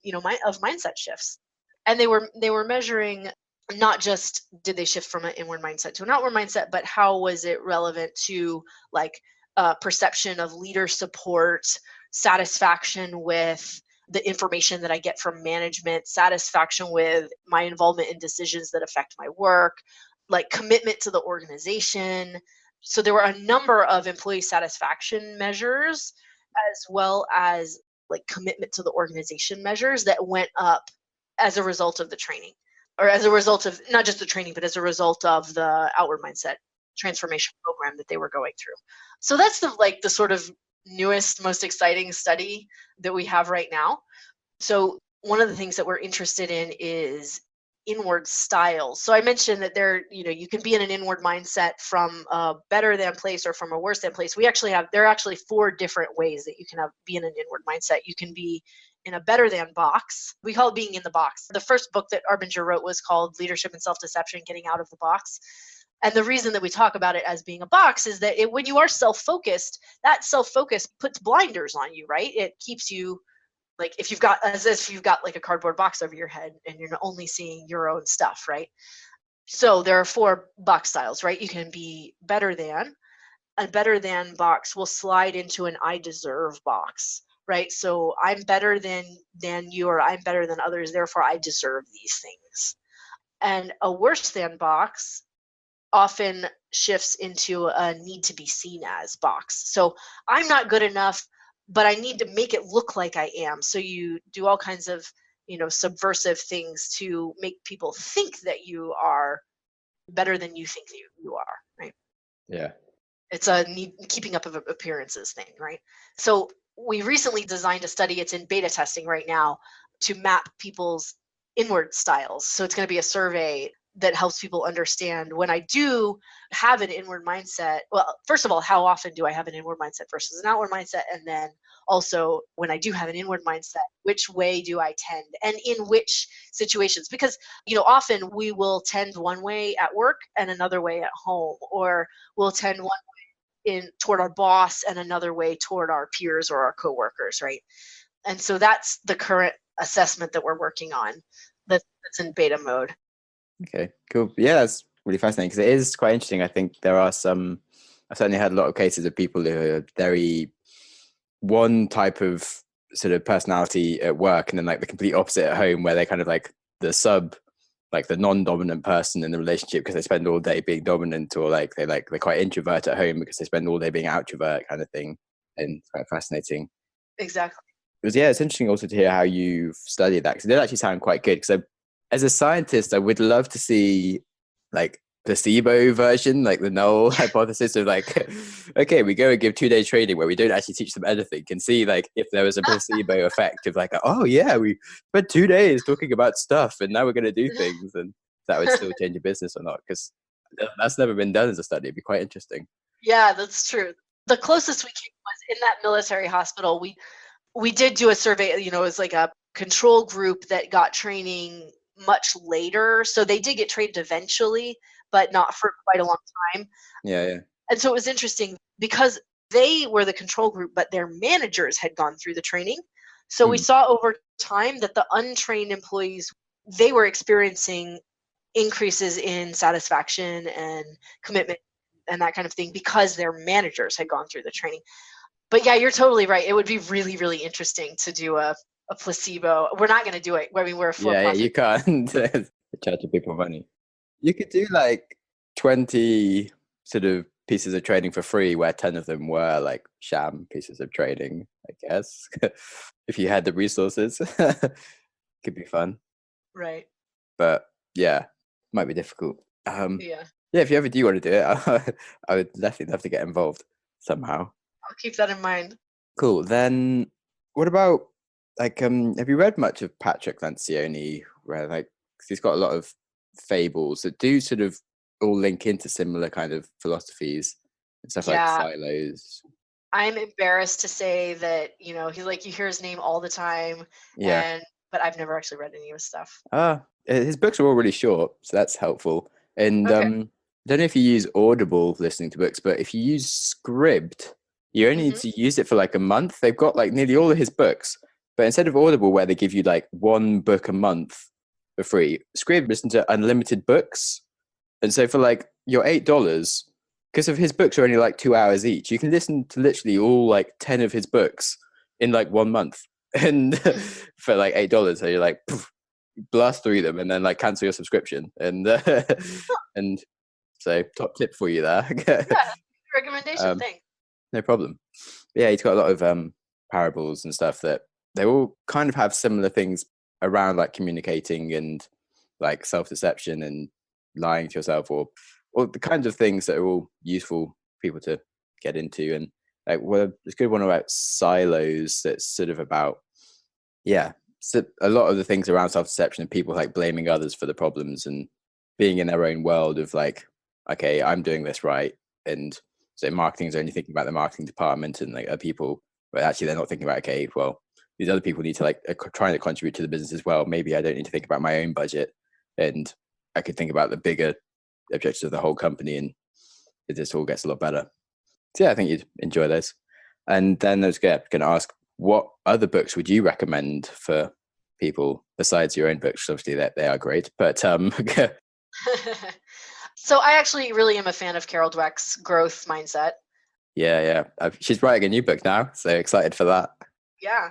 of mindset shifts. And they were measuring not just did they shift from an inward mindset to an outward mindset, but how was it relevant to, like, perception of leader support, satisfaction with the information that I get from management, satisfaction with my involvement in decisions that affect my work, like commitment to the organization. So there were a number of employee satisfaction measures, as well as, like, commitment to the organization measures that went up as a result of the training, or as a result of not just the training, but as a result of the outward mindset transformation program that they were going through. So that's the sort of newest, most exciting study that we have right now. So one of the things that we're interested in is inward styles. So I mentioned that you can be in an inward mindset from a better than place or from a worse than place. There are actually 4 different ways that you can be in an inward mindset. You can be in a better than box. We call it being in the box. The first book that Arbinger wrote was called Leadership and Self-Deception: Getting Out of the Box. And the reason that we talk about it as being a box is that when you are self-focused, that self-focus puts blinders on you, right? It keeps you, like, if you've got like a cardboard box over your head and you're only seeing your own stuff, right? So there are 4 box styles, right? You can be better than. A better than box will slide into an I deserve box, right? So I'm better than you, or I'm better than others, therefore I deserve these things. And a worse than box often shifts into a need to be seen as box. So I'm not good enough, but I need to make it look like I am. So you do all kinds of, subversive things to make people think that you are better than you think that you are, right? Yeah. It's a keeping up of appearances thing, right? So we recently designed a study, it's in beta testing right now, to map people's inward styles. So it's going to be a survey that helps people understand, when I do have an inward mindset, well, first of all, how often do I have an inward mindset versus an outward mindset? And then also, when I do have an inward mindset, which way do I tend, and in which situations? Because, often we will tend one way at work and another way at home, or we'll tend one toward our boss and another way toward our peers or our coworkers, right? And so that's the current assessment that we're working on, that's in beta mode. Okay, cool. Yeah, that's really fascinating, because it is quite interesting. I think there are I've certainly had a lot of cases of people who are very one type of sort of personality at work, and then, like, the complete opposite at home, where they're kind of like the non-dominant person in the relationship because they spend all day being dominant, or they're quite introvert at home because they spend all day being outrovert, kind of thing. And it's quite fascinating. Exactly. It's interesting also to hear how you've studied that, because it did actually sound quite good. Because as a scientist, I would love to see, like, placebo version, like the null hypothesis of, like, okay, we go and give 2 days training where we don't actually teach them anything, and see, like, if there was a placebo effect of, like, oh yeah, we spent 2 days talking about stuff and now we're going to do things, and that would still change your business or not, because that's never been done as a study. It'd be quite interesting. Yeah, that's true. The closest we came was in that military hospital. We did do a survey, it was like a control group that got training much later. So they did get trained eventually, but not for quite a long time. Yeah. And so it was interesting because they were the control group, but their managers had gone through the training. So we saw over time that the untrained employees, they were experiencing increases in satisfaction and commitment and that kind of thing because their managers had gone through the training. But yeah, you're totally right. It would be really, really interesting to do a placebo. We're not going to do it. I mean, we're a for-profit. Yeah, you can't charge people money. You could do like 20 sort of pieces of training for free, where 10 of them were like sham pieces of training, I guess. If you had the resources. Could be fun. Right. But yeah, might be difficult. Yeah, if you ever do want to do it, I would definitely love to get involved somehow. I'll keep that in mind. Cool. Then what about like have you read much of Patrick Lencioni, where like 'cause he's got a lot of fables that do sort of all link into similar kind of philosophies and stuff like Yeah, silos. I'm embarrassed to say that, he's like, you hear his name all the time, Yeah. and but I've never actually read any of his stuff. His books are all really short, so that's helpful. And Okay. I don't know if you use Audible listening to books, but if you use Scribd, you only need Hmm. to use it for like a month. They've got like nearly all of his books, but instead of Audible, where they give you like one book a month for free, Scribd listen to unlimited books. And so for like your $8, because of his books are only like 2 hours each, you can listen to literally all like 10 of his books in like 1 month. And for like $8, so you're like poof, blast through them and then like cancel your subscription. And and so top tip for you there. Yeah, that's a good recommendation. um, Thanks. no problem. Yeah, he's got a lot of parables and stuff that they all kind of have similar things around like communicating and like self-deception and lying to yourself or the kinds of things that are all useful for people to get into. And like well, there's a good one about silos that's sort of about so a lot of the things around self-deception and people like blaming others for the problems and being in their own world of like, okay, I'm doing this right. And so marketing is only thinking about the marketing department and like other people, but actually they're not thinking about, okay, well, these other people need to like trying to contribute to the business as well. Maybe I don't need to think about my own budget and I could think about the bigger objectives of the whole company and it just all gets a lot better. So yeah, I think you'd enjoy those. And then I was going to ask, what other books would you recommend for people besides your own books? Obviously, that they are great, but So I actually really am a fan of Carol Dweck's growth mindset. yeah. She's writing a new book now, so excited for that. Yeah.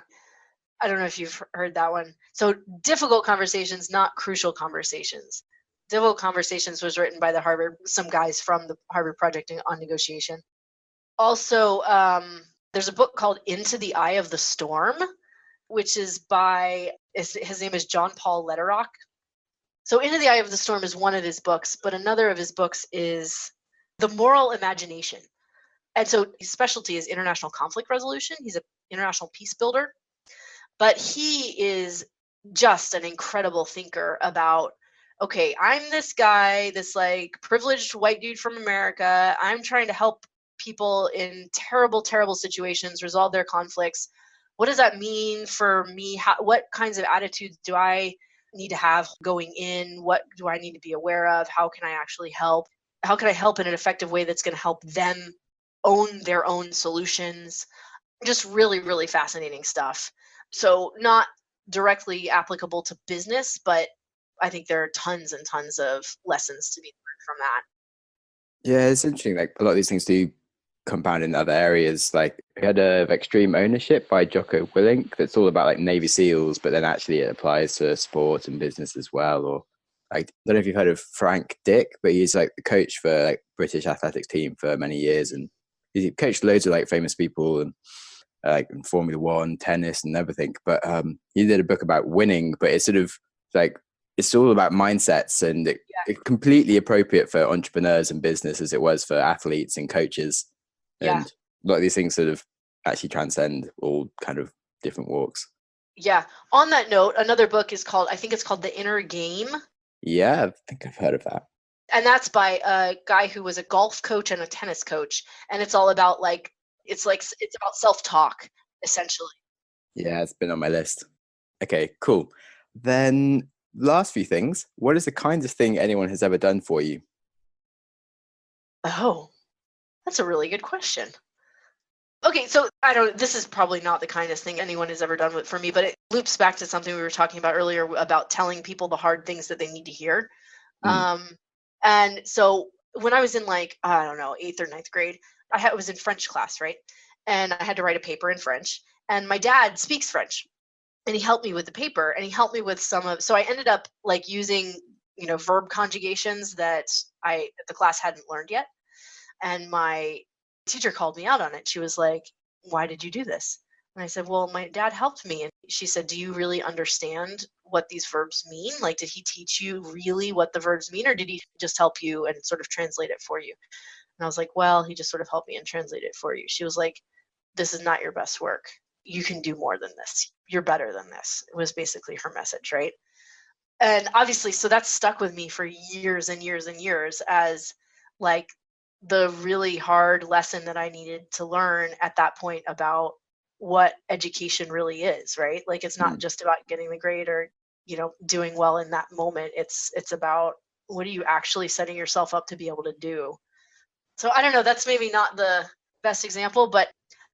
I don't know if you've heard that one. So difficult conversations, not crucial conversations. Difficult conversations was written by some guys from the Harvard Project on Negotiation. Also, there's a book called Into the Eye of the Storm, which is by his name is John Paul Lederach. So Into the Eye of the Storm is one of his books, but another of his books is The Moral Imagination. And so his specialty is international conflict resolution. He's an international peace builder, but he is just an incredible thinker about, okay, I'm this guy, this like privileged white dude from America. I'm trying to help people in terrible, terrible situations resolve their conflicts. What does that mean for me? What kinds of attitudes do I need to have going in? What do I need to be aware of? How can I actually help? How can I help in an effective way that's going to help them own their own solutions? Just really, really fascinating stuff. So not directly applicable to business, but I think there are tons and tons of lessons to be learned from that. Yeah, it's interesting. Like a lot of these things do compound in other areas. Like we had of Extreme Ownership by Jocko Willink that's all about like Navy SEALs, but then actually it applies to sport and business as well. Or like I don't know if you've heard of Frank Dick, but he's like the coach for like British athletics team for many years, and he coached loads of like famous people and like in Formula One, tennis, and everything. But he did a book about winning, but it's sort of like it's all about mindsets and it's completely appropriate for entrepreneurs and business as it was for athletes and coaches. Yeah. And a lot of these things sort of actually transcend all kind of different walks. Yeah. On that note, another book is called, I think it's called The Inner Game. Yeah, I think I've heard of that. And that's by a guy who was a golf coach and a tennis coach. And it's all about it's about self-talk, essentially. Yeah, it's been on my list. Okay, cool. Then last few things. What is the kindest thing anyone has ever done for you? Oh, that's a really good question. Okay, so this is probably not the kindest thing anyone has ever done for me, but it loops back to something we were talking about earlier about telling people the hard things that they need to hear. And so when I was in I don't know, 8th or ninth grade, I was in French class, right? And I had to write a paper in French. And my dad speaks French. And he helped me with the paper, and he helped me with so I ended up using, verb conjugations that the class hadn't learned yet. And my teacher called me out on it. She was like, "Why did you do this?" And I said, "Well, my dad helped me." And she said, "Do you really understand what these verbs mean? Like, did he teach you really what the verbs mean, or did he just help you and sort of translate it for you?" And I was like, "Well, he just sort of helped me and translate it for you." She was like, this is not your best work. You can do more than this. You're better than this. It was basically her message, right? And obviously, so that stuck with me for years and years and years as like the really hard lesson that I needed to learn at that point about what education really is, right? Like it's not Mm. just about getting the grade or, doing well in that moment. It's about what are you actually setting yourself up to be able to do. So I don't know, that's maybe not the best example, but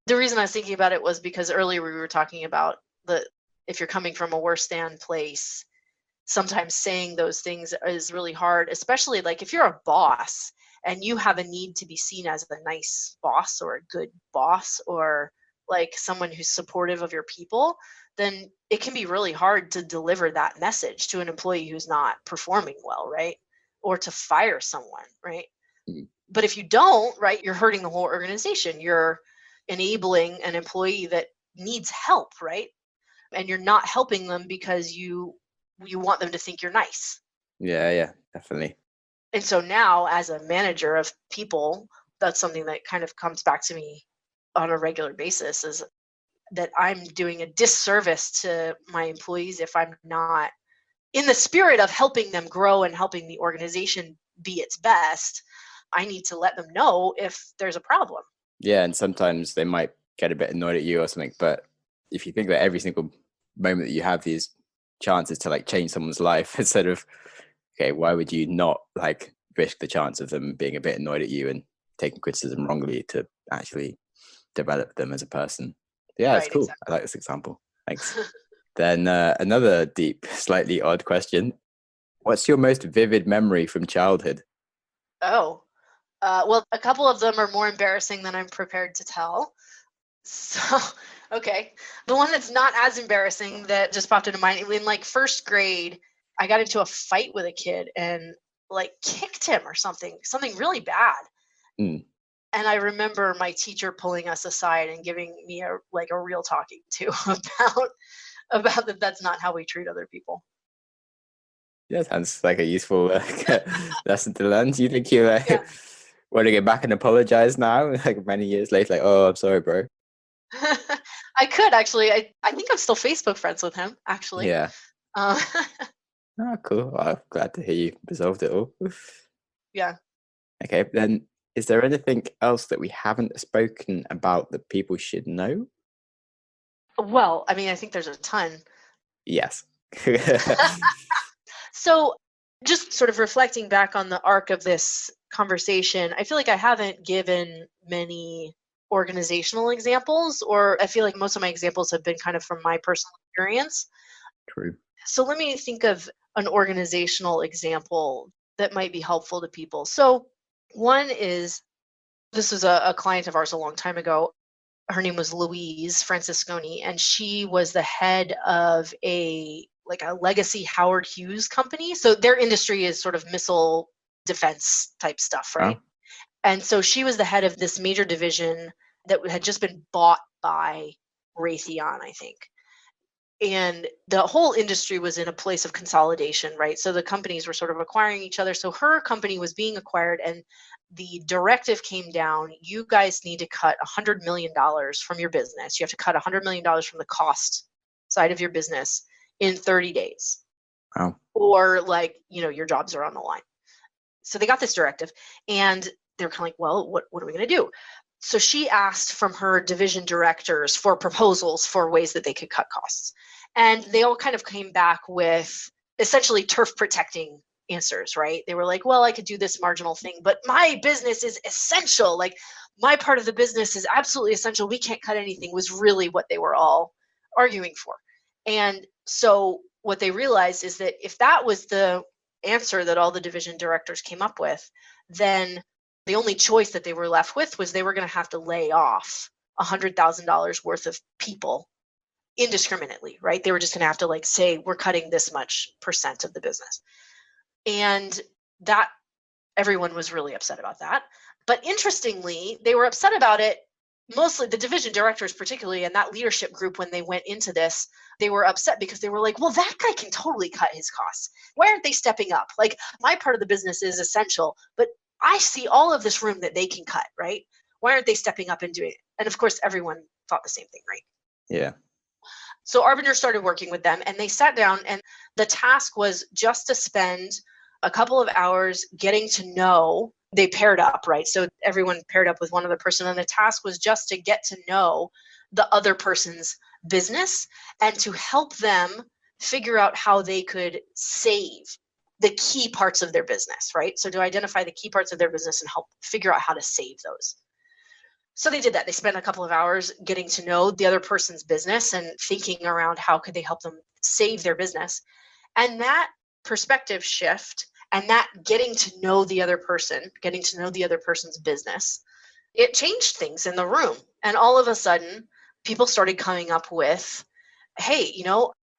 the reason I was thinking about it was because earlier we were talking about the if you're coming from a worse than place, sometimes saying those things is really hard, especially like if you're a boss and you have a need to be seen as a nice boss or a good boss or like someone who's supportive of your people, then it can be really hard to deliver that message to an employee who's not performing well, right? Or to fire someone, right? Mm. But if you don't, right, you're hurting the whole organization. You're enabling an employee that needs help, right? And you're not helping them because you want them to think you're nice. Yeah, definitely. And so now as a manager of people, that's something that kind of comes back to me on a regular basis is that I'm doing a disservice to my employees if I'm not in the spirit of helping them grow and helping the organization be its best. I need to let them know if there's a problem. Yeah, and sometimes they might get a bit annoyed at you or something, but if you think that every single moment that you have these chances to like change someone's life instead of, okay, why would you not like risk the chance of them being a bit annoyed at you and taking criticism wrongly to actually develop them as a person? Yeah, it's Right, cool. exactly. I like this example. Thanks. Then another deep, slightly odd question. What's your most vivid memory from childhood? Oh, well, a couple of them are more embarrassing than I'm prepared to tell. So, okay. The one that's not as embarrassing that just popped into mind in like first grade, I got into a fight with a kid and like kicked him or something really bad. Mm. And I remember my teacher pulling us aside and giving me a real talking to about that that's not how we treat other people. Yeah, sounds like a useful lesson to learn. Do you think you Yeah. want to get back and apologize now, like many years later? Like, oh, I'm sorry, bro. I could actually. I think I'm still Facebook friends with him, actually. Yeah. Uh, Oh, cool. Well, I'm glad to hear you resolved it all. yeah. Okay, then is there anything else that we haven't spoken about that people should know? Well, I mean, I think there's a ton. Yes. So, just sort of reflecting back on the arc of this conversation, I feel like I haven't given many organizational examples, or I feel like most of my examples have been kind of from my personal experience. True. So, let me think of an organizational example that might be helpful to people. So, one is this was a client of ours a long time ago. Her name was Louise Francisconi, and she was the head of a legacy Howard Hughes company. So their industry is sort of missile defense type stuff, right? Oh, And so she was the head of this major division that had just been bought by Raytheon, I think. And the whole industry was in a place of consolidation, right? So the companies were sort of acquiring each other. So her company was being acquired, and the directive came down, you guys need to cut $100 million from your business. You have to cut $100 million from the cost side of your business in 30 days. wow. Or your jobs are on the line. So they got this directive, and they're kind of like, well, what are we going to do? So she asked from her division directors for proposals for ways that they could cut costs. And they all kind of came back with essentially turf protecting answers, right? They were like, well, I could do this marginal thing, but my business is essential. Like my part of the business is absolutely essential. We can't cut anything, was really what they were all arguing for. And so what they realized is that if that was the answer that all the division directors came up with, then the only choice that they were left with was they were going to have to lay off $100,000 worth of people indiscriminately, right? They were just going to have to say, we're cutting this much percent of the business. And that everyone was really upset about that. But interestingly, they were upset about it, mostly the division directors particularly, and that leadership group, when they went into this, they were upset because they were like, well, that guy can totally cut his costs. Why aren't they stepping up? Like my part of the business is essential, but I see all of this room that they can cut, right? Why aren't they stepping up and doing it? And of course, everyone thought the same thing, right? Yeah. So Arbinger started working with them, and they sat down, and the task was just to spend a couple of hours getting to know. They paired up, right? So everyone paired up with one other person, and the task was just to get to know the other person's business and to help them figure out how they could save the key parts of their business, right? So to identify the key parts of their business and help figure out how to save those. So they did that. They spent a couple of hours getting to know the other person's business and thinking around how could they help them save their business. And that perspective shift and that getting to know the other person, getting to know the other person's business, it changed things in the room. And all of a sudden, people started coming up with, hey,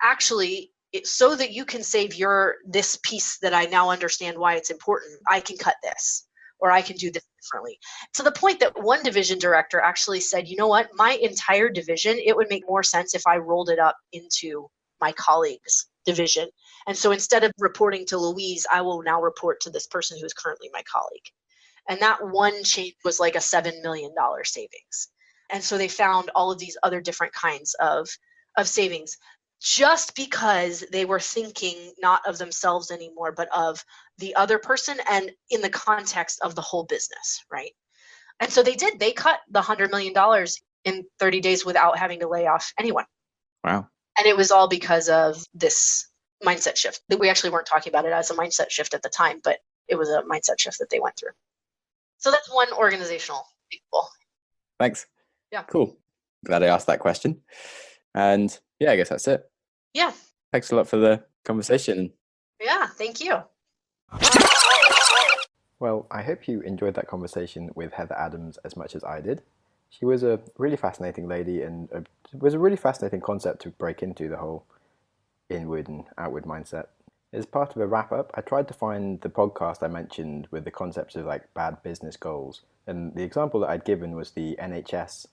actually, so that you can save this piece that I now understand why it's important, I can cut this, or I can do this differently. To the point that one division director actually said, you know what, my entire division, it would make more sense if I rolled it up into my colleague's division. And so instead of reporting to Louise, I will now report to this person who is currently my colleague. And that one change was like a $7 million savings. And so they found all of these other different kinds of savings just because they were thinking not of themselves anymore, but of the other person and in the context of the whole business, right? And so they did. They cut the $100 million in 30 days without having to lay off anyone. Wow. And it was all because of this mindset shift. We actually weren't talking about it as a mindset shift at the time, but it was a mindset shift that they went through. So that's one organizational example. Thanks. Yeah. Cool. Glad I asked that question. And yeah, I guess that's it. Yeah. Thanks a lot for the conversation. Yeah, thank you. Well, I hope you enjoyed that conversation with Heather Adams as much as I did. She was a really fascinating lady, and it was a really fascinating concept to break into, the whole inward and outward mindset. As part of a wrap-up, I tried to find the podcast I mentioned with the concepts of like bad business goals. And the example that I'd given was the NHS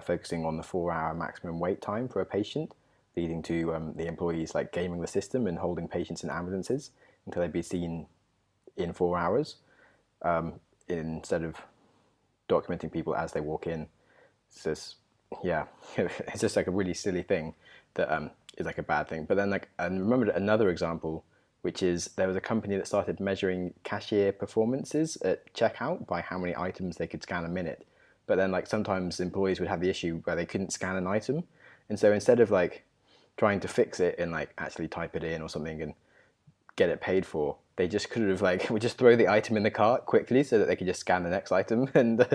focusing on the 4-hour maximum wait time for a patient, leading to the employees like gaming the system and holding patients in ambulances until they'd be seen in 4 hours, instead of documenting people as they walk in. It's just, it's just like a really silly thing that is like a bad thing. But then I remembered another example, which is there was a company that started measuring cashier performances at checkout by how many items they could scan a minute. But then sometimes employees would have the issue where they couldn't scan an item. And so instead of trying to fix it and actually type it in or something and get it paid for, they just could have would just throw the item in the cart quickly so that they could just scan the next item, and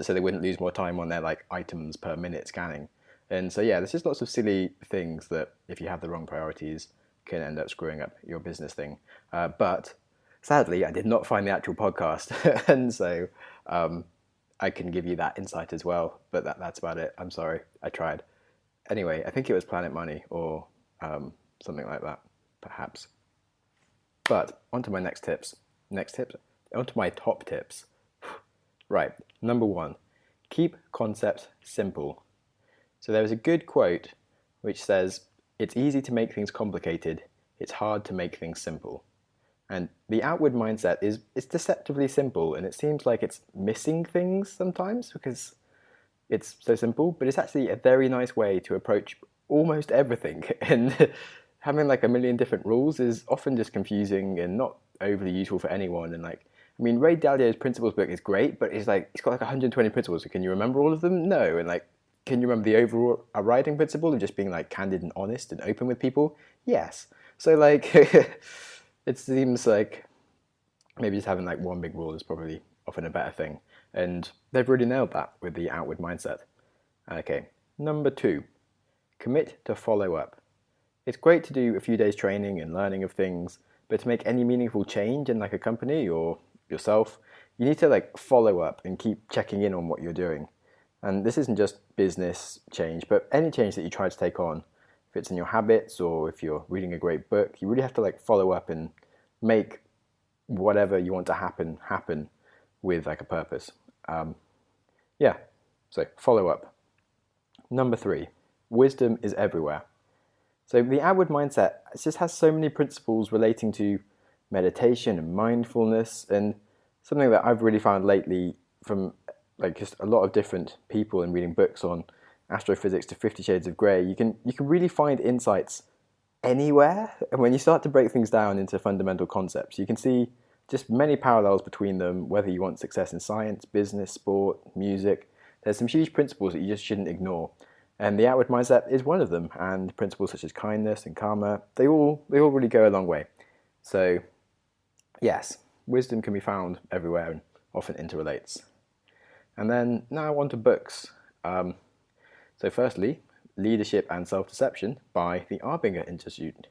so they wouldn't lose more time on their items per minute scanning. And so there's just lots of silly things that if you have the wrong priorities can end up screwing up your business thing. But sadly, I did not find the actual podcast, and so I can give you that insight as well. But that's about it. I'm sorry, I tried. Anyway, I think it was Planet Money or something like that, perhaps. But onto my next tips. Onto my top tips. Right, number 1, keep concepts simple. So there is a good quote which says, "It's easy to make things complicated, it's hard to make things simple." And the outward mindset it's deceptively simple, and it seems like it's missing things sometimes because it's so simple, but it's actually a very nice way to approach almost everything. And having a million different rules is often just confusing and not overly useful for anyone. And Ray Dalio's principles book is great, but it's got 120 principles. So can you remember all of them? No. And can you remember the overriding principle of just being candid and honest and open with people? Yes. So it seems like maybe just having one big rule is probably often a better thing. And they've really nailed that with the outward mindset. Okay, number 2, commit to follow up. It's great to do a few days training and learning of things, but to make any meaningful change in a company or yourself, you need to follow up and keep checking in on what you're doing. And this isn't just business change, but any change that you try to take on. If it's in your habits or if you're reading a great book, you really have to follow up and make whatever you want to happen with a purpose. So follow up. Number 3, wisdom is everywhere. So the outward mindset just has so many principles relating to meditation and mindfulness, and something that I've really found lately from like just a lot of different people and reading books on astrophysics to 50 Shades of Grey, you can really find insights anywhere. And when you start to break things down into fundamental concepts, you can see just many parallels between them, whether you want success in science, business, sport, music. There's some huge principles that you just shouldn't ignore. And the outward mindset is one of them. And principles such as kindness and karma, they all really go a long way. So yes, wisdom can be found everywhere and often interrelates. And then now on to books. So firstly, Leadership and Self-Deception by the Arbinger Institute.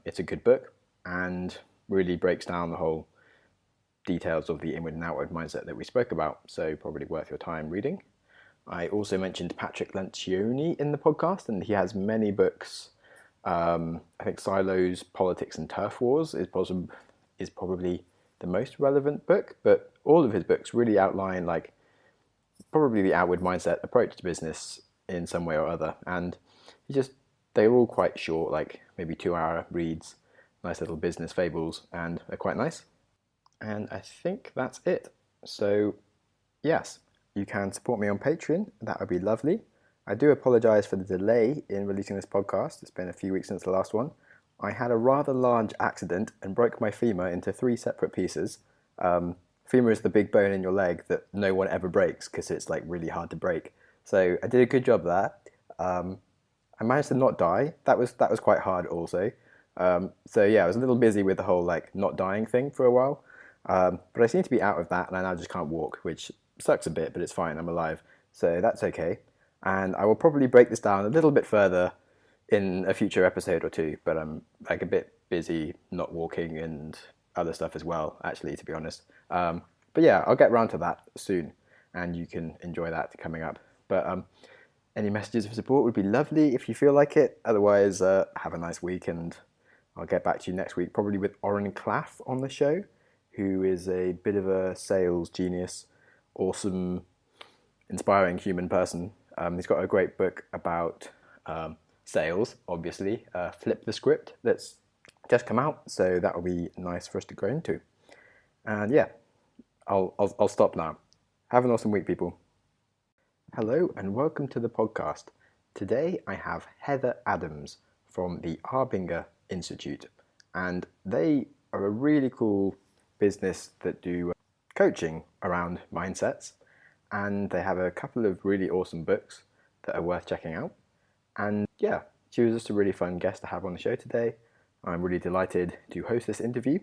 It's a good book and really breaks down the whole details of the inward and outward mindset that we spoke about, so probably worth your time reading. I also mentioned Patrick Lencioni in the podcast, and he has many books. I think Silos, Politics and Turf Wars is probably the most relevant book, but all of his books really outline like probably the outward mindset approach to business in some way or other, and they're all quite short, like maybe 2-hour reads, nice little business fables, and they're quite nice. And I think that's it. So yes, you can support me on Patreon. That would be lovely. I do apologise for the delay in releasing this podcast. It's been a few weeks since the last one. I had a rather large accident and broke my femur into 3 separate pieces. Femur is the big bone in your leg that no one ever breaks because it's like really hard to break. So I did a good job there. I managed to not die. That was quite hard also. So yeah, I was a little busy with the whole like not dying thing for a while. But I seem to be out of that, and I now just can't walk, which sucks a bit, but it's fine. I'm alive, so that's okay. And I will probably break this down a little bit further in a future episode or two, but I'm like a bit busy not walking and other stuff as well, actually, to be honest. But yeah, I'll get around to that soon, and you can enjoy that coming up. But any messages of support would be lovely if you feel like it. Otherwise, have a nice week, and I'll get back to you next week, probably with Oren Claff on the show, who is a bit of a sales genius, awesome, inspiring human person. He's got a great book about sales, obviously, Flip the Script, that's just come out, so that will be nice for us to go into. And yeah, I'll stop now. Have an awesome week, people. Hello and welcome to the podcast. Today I have Heather Adams from the Arbinger Institute, and they are a really cool business that do coaching around mindsets, and they have a couple of really awesome books that are worth checking out. And yeah, she was just a really fun guest to have on the show today. I'm really delighted to host this interview.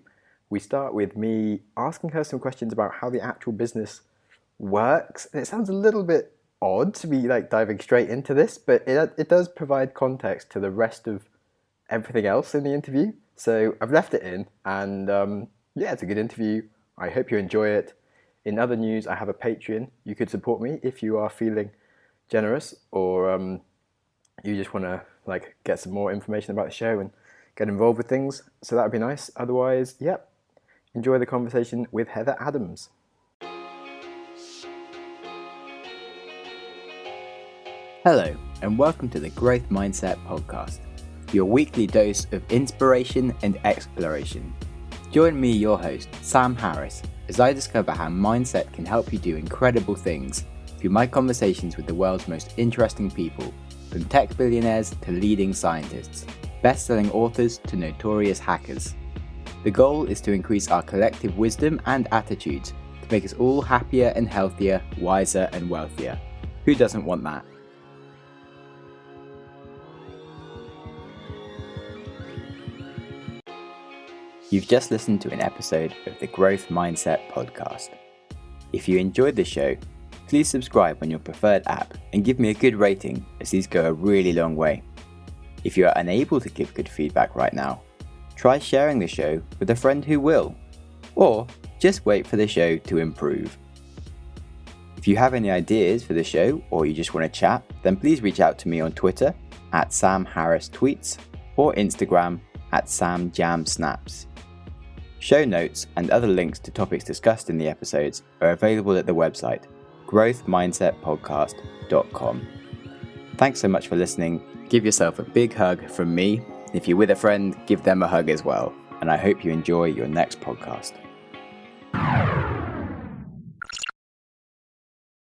We start with me asking her some questions about how the actual business works. And it sounds a little bit odd to be like diving straight into this, but it does provide context to the rest of everything else in the interview. So I've left it in, and yeah, it's a good interview. I hope you enjoy it. In other news, I have a Patreon. You could support me if you are feeling generous, or you just want to like get some more information about the show and get involved with things. So that would be nice. Otherwise, yep, enjoy the conversation with Heather Adams. Hello, and welcome to the Growth Mindset Podcast, your weekly dose of inspiration and exploration. Join me, your host, Sam Harris, as I discover how mindset can help you do incredible things through my conversations with the world's most interesting people, from tech billionaires to leading scientists, best-selling authors to notorious hackers. The goal is to increase our collective wisdom and attitudes to make us all happier and healthier, wiser and wealthier. Who doesn't want that? You've just listened to an episode of the Growth Mindset Podcast. If you enjoyed the show, please subscribe on your preferred app and give me a good rating, as these go a really long way. If you are unable to give good feedback right now, try sharing the show with a friend who will, or just wait for the show to improve. If you have any ideas for the show, or you just want to chat, then please reach out to me on Twitter @SamHarrisTweets or Instagram @SamJamSnaps. Show notes and other links to topics discussed in the episodes are available at the website growthmindsetpodcast.com. Thanks so much for listening. Give yourself a big hug from me. If you're with a friend, give them a hug as well. And I hope you enjoy your next podcast.